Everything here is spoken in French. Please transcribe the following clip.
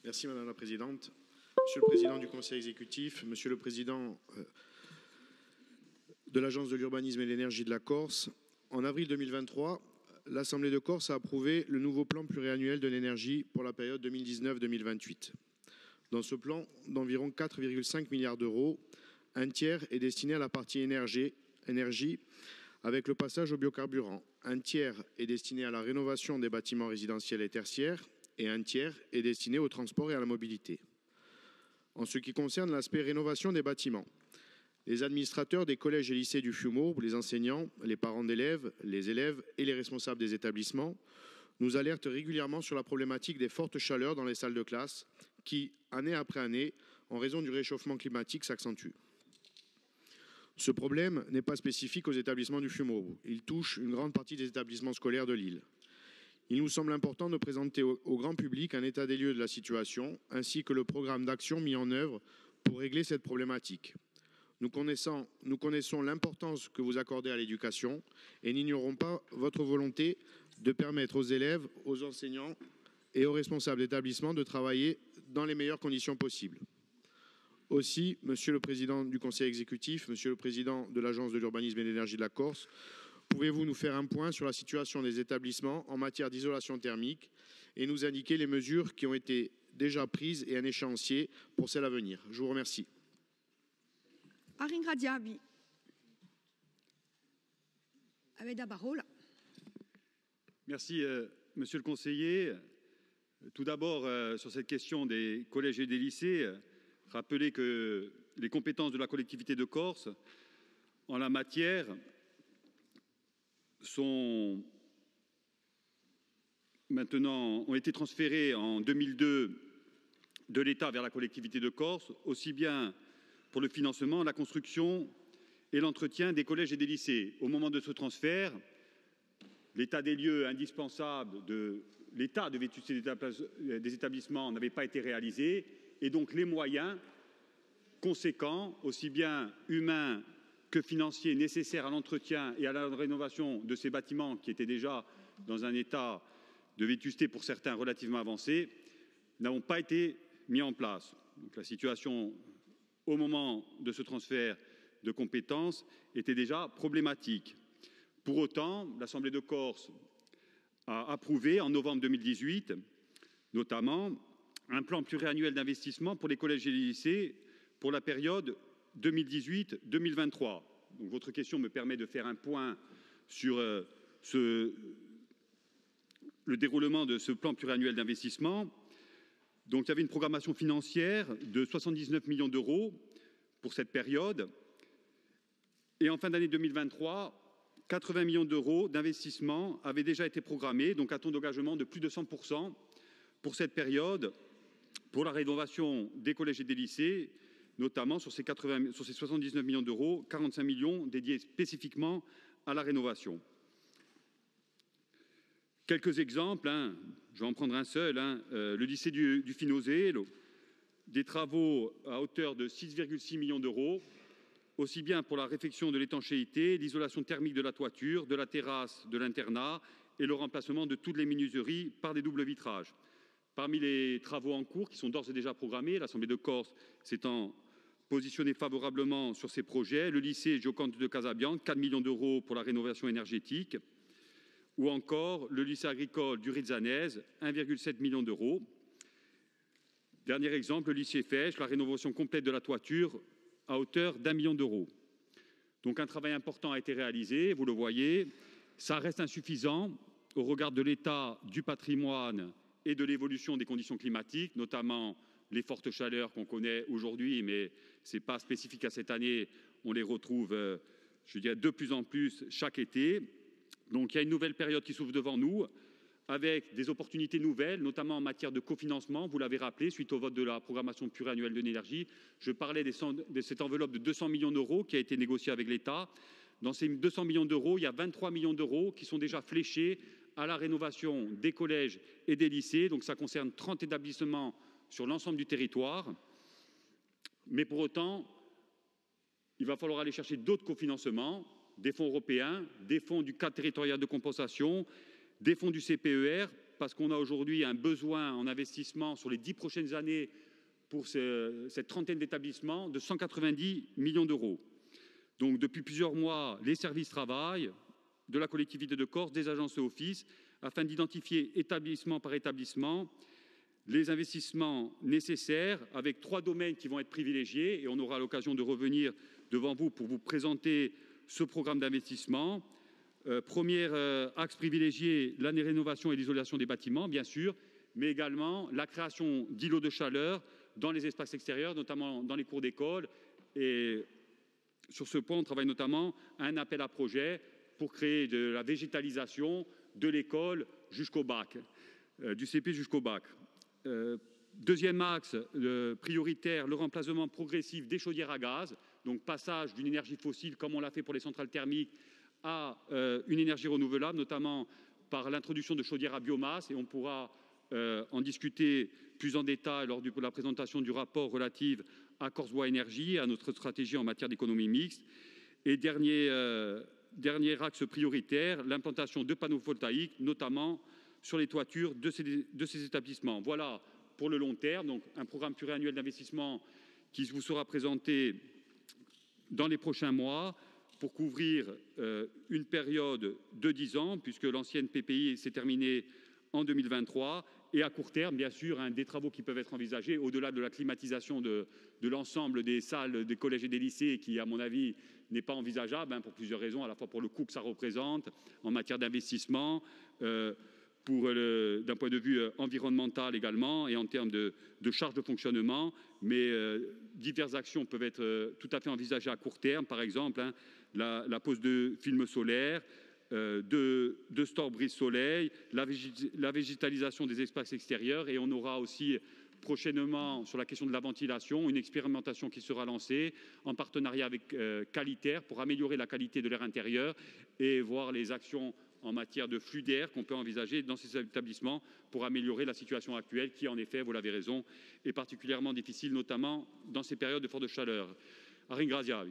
Merci Madame la Présidente. Monsieur le Président du Conseil exécutif, Monsieur le Président de l'Agence de l'urbanisme et de l'énergie de la Corse, en avril 2023, l'Assemblée de Corse a approuvé le nouveau plan pluriannuel de l'énergie pour la période 2019-2028. Dans ce plan d'environ 4,5 milliards d'euros, un tiers est destiné à la partie énergie avec le passage au biocarburant. Un tiers est destiné à la rénovation des bâtiments résidentiels et tertiaires et un tiers est destiné au transport et à la mobilité. En ce qui concerne l'aspect rénovation des bâtiments, les administrateurs des collèges et lycées du Fiumaurbe, les enseignants, les parents d'élèves, les élèves et les responsables des établissements nous alertent régulièrement sur la problématique des fortes chaleurs dans les salles de classe qui, année après année, en raison du réchauffement climatique, s'accentue. Ce problème n'est pas spécifique aux établissements du Fiumaurbe. Il touche une grande partie des établissements scolaires de l'île. Il nous semble important de présenter au grand public un état des lieux de la situation, ainsi que le programme d'action mis en œuvre pour régler cette problématique. Nous connaissons l'importance que vous accordez à l'éducation et n'ignorons pas votre volonté de permettre aux élèves, aux enseignants et aux responsables d'établissements de travailler dans les meilleures conditions possibles. Aussi, Monsieur le Président du Conseil exécutif, Monsieur le Président de l'Agence de l'urbanisme et de l'énergie de la Corse, pouvez-vous nous faire un point sur la situation des établissements en matière d'isolation thermique et nous indiquer les mesures qui ont été déjà prises et un échéancier pour celles à venir? Je vous remercie. Merci, Monsieur le conseiller. Tout d'abord, sur cette question des collèges et des lycées, rappeler que les compétences de la collectivité de Corse en la matière ont été transférées en 2002 de l'État vers la collectivité de Corse, aussi bien pour le financement, la construction et l'entretien des collèges et des lycées. Au moment de ce transfert, l'état des lieux indispensable de l'état de vétusté des établissements n'avait pas été réalisé et donc les moyens conséquents, aussi bien humains que financiers, nécessaires à l'entretien et à la rénovation de ces bâtiments qui étaient déjà dans un état de vétusté pour certains relativement avancé, n'ont pas été mis en place. Donc, la situation au moment de ce transfert de compétences était déjà problématique. Pour autant, l'Assemblée de Corse a approuvé en novembre 2018, notamment, un plan pluriannuel d'investissement pour les collèges et les lycées pour la période 2018-2023. Donc, votre question me permet de faire un point sur le déroulement de ce plan pluriannuel d'investissement. Donc, il y avait une programmation financière de 79 millions d'euros pour cette période. Et en fin d'année 2023, 80 millions d'euros d'investissement avaient déjà été programmés, donc un taux d'engagement de plus de 100% pour cette période, pour la rénovation des collèges et des lycées, notamment sur ces 79 millions d'euros, 45 millions dédiés spécifiquement à la rénovation. Quelques exemples, je vais en prendre un seul, le lycée du Finosé, des travaux à hauteur de 6,6 millions d'euros, aussi bien pour la réfection de l'étanchéité, l'isolation thermique de la toiture, de la terrasse de l'internat et le remplacement de toutes les menuiseries par des doubles vitrages. Parmi les travaux en cours qui sont d'ores et déjà programmés, l'Assemblée de Corse s'étant positionnée favorablement sur ces projets, le lycée Gioconte de Casabianca, 4 millions d'euros pour la rénovation énergétique, ou encore le lycée agricole du Rizzanese, 1,7 million d'euros. Dernier exemple, le lycée Fèche, la rénovation complète de la toiture à hauteur d'1 million d'euros. Donc un travail important a été réalisé, vous le voyez. Ça reste insuffisant au regard de l'état du patrimoine et de l'évolution des conditions climatiques, notamment les fortes chaleurs qu'on connaît aujourd'hui, mais ce n'est pas spécifique à cette année, on les retrouve, je dirais, de plus en plus chaque été. Donc il y a une nouvelle période qui s'ouvre devant nous, avec des opportunités nouvelles, notamment en matière de cofinancement, vous l'avez rappelé, suite au vote de la programmation pluriannuelle de l'énergie. Je parlais de cette enveloppe de 200 millions d'euros qui a été négociée avec l'État. Dans ces 200 millions d'euros, il y a 23 millions d'euros qui sont déjà fléchés à la rénovation des collèges et des lycées. Donc ça concerne 30 établissements sur l'ensemble du territoire. Mais pour autant, il va falloir aller chercher d'autres cofinancements, des fonds européens, des fonds du cadre territorial de compensation, des fonds du CPER parce qu'on a aujourd'hui un besoin en investissement sur les 10 prochaines années pour cette trentaine d'établissements de 190 millions d'euros. Donc depuis plusieurs mois, les services travaillent de la collectivité de Corse, des agences et offices, afin d'identifier établissement par établissement les investissements nécessaires, avec 3 domaines qui vont être privilégiés, et on aura l'occasion de revenir devant vous pour vous présenter ce programme d'investissement. Premier axe privilégié, la rénovation et l'isolation des bâtiments, bien sûr, mais également la création d'îlots de chaleur dans les espaces extérieurs, notamment dans les cours d'école. Et sur ce point, on travaille notamment à un appel à projet pour créer de la végétalisation de l'école jusqu'au bac, du CP jusqu'au bac. Deuxième axe prioritaire, le remplacement progressif des chaudières à gaz, donc passage d'une énergie fossile, comme on l'a fait pour les centrales thermiques, à une énergie renouvelable, notamment par l'introduction de chaudières à biomasse, et on pourra en discuter plus en détail lors de la présentation du rapport relatif à Corse Bois Énergie, à notre stratégie en matière d'économie mixte. Et dernier axe prioritaire, l'implantation de panneaux photovoltaïques, notamment sur les toitures de ces établissements. Voilà pour le long terme, donc un programme pluriannuel d'investissement qui vous sera présenté dans les prochains mois pour couvrir une période de 10 ans, puisque l'ancienne PPI s'est terminée en 2023, et à court terme, bien sûr, des travaux qui peuvent être envisagés, au-delà de la climatisation de l'ensemble des salles des collèges et des lycées, qui, à mon avis, n'est pas envisageable, pour plusieurs raisons, à la fois pour le coût que ça représente en matière d'investissement, d'un point de vue environnemental également, et en termes de charges de fonctionnement, mais diverses actions peuvent être tout à fait envisagées à court terme, par exemple la pose de films solaires, de store brise-soleil, la végétalisation des espaces extérieurs, et on aura aussi prochainement, sur la question de la ventilation, une expérimentation qui sera lancée en partenariat avec Qualitaire pour améliorer la qualité de l'air intérieur et voir les actions en matière de flux d'air qu'on peut envisager dans ces établissements pour améliorer la situation actuelle qui, en effet, vous l'avez raison, est particulièrement difficile, notamment dans ces périodes de forte chaleur. A ringrazia.